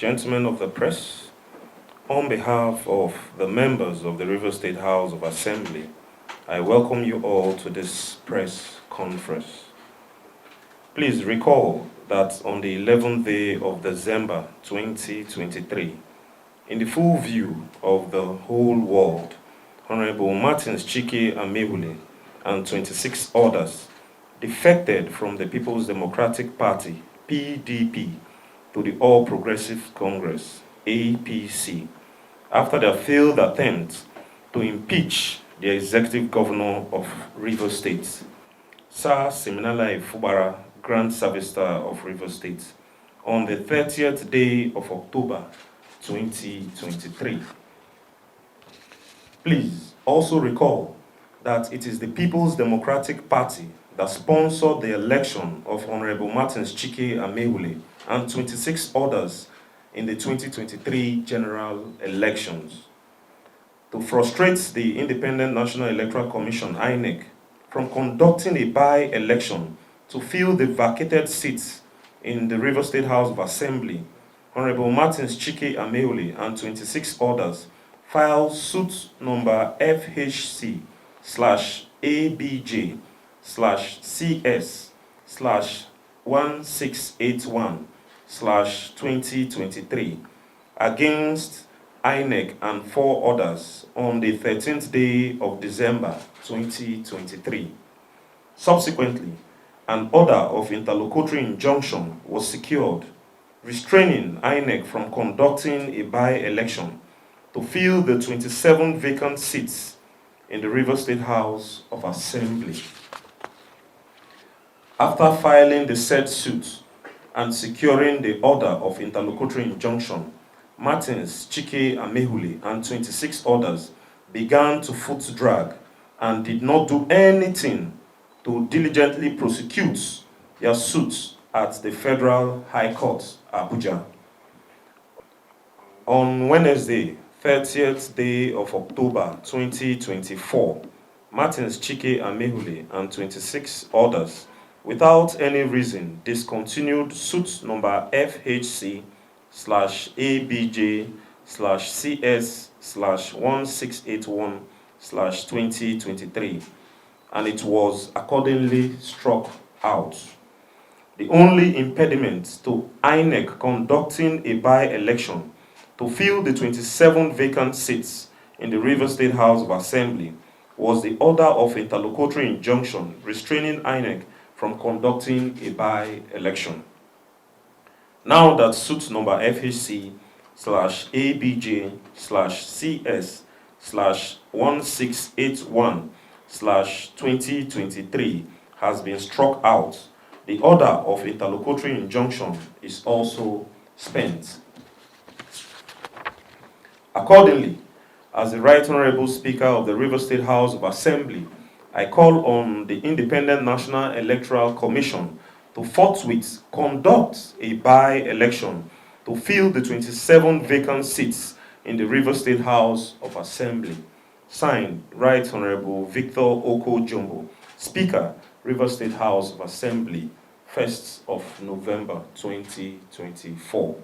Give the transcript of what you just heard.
gentlemen of the press, on behalf of the members of the Rivers State House of Assembly, I welcome you all to this press conference. Please recall that on the 11th day of December 2023, in the full view of the whole world, Honorable Martin Chike Amaewhule and 26 others defected from the People's Democratic Party, PDP, to the All Progressive Congress, APC, after their failed attempt to impeach the executive governor of Rivers State, Sir Siminalayi Fubara, Grand Service Star of Rivers State, on the 30th day of October 2023. Please also recall that it is the People's Democratic Party that sponsored the election of Honorable Martin Chike Amaewhule and 26 others in the 2023 general elections. To frustrate the Independent National Electoral Commission, INEC, from conducting a by-election to fill the vacated seats in the Rivers State House of Assembly, Honorable Martin Chike Amaewhule and 26 others filed suit number FHC/ABJ/CS/1681/2023 against INEC and 4 others on the 13th day of December 2023. Subsequently, an order of interlocutory injunction was secured, restraining INEC from conducting a by-election to fill the 27 vacant seats in the Rivers State House of Assembly. After filing the said suit and securing the order of interlocutory injunction, Martin Chike Amaewhule and 26 others began to foot drag and did not do anything to diligently prosecute their suits at the Federal High Court, Abuja. On Wednesday, 30th day of October 2024, Martin Chike Amaewhule and 26 others, without any reason, discontinued suit number FHC/ABJ/CS/1681/2023, and it was accordingly struck out. The only impediment to INEC conducting a by-election to fill the 27 vacant seats in the Rivers State House of Assembly was the order of interlocutory injunction restraining INEC from conducting a by-election. Now that suit number FHC/ABJ/CS/1681/2023 has been struck out, the order of interlocutory injunction is also spent. Accordingly, as the Right Honorable Speaker of the Rivers State House of Assembly, I call on the Independent National Electoral Commission to forthwith conduct a by-election to fill the 27 vacant seats in the Rivers State House of Assembly. Signed, Right Honorable Victor Oko-Jumbo, Speaker, Rivers State House of Assembly, 1st of November 2024.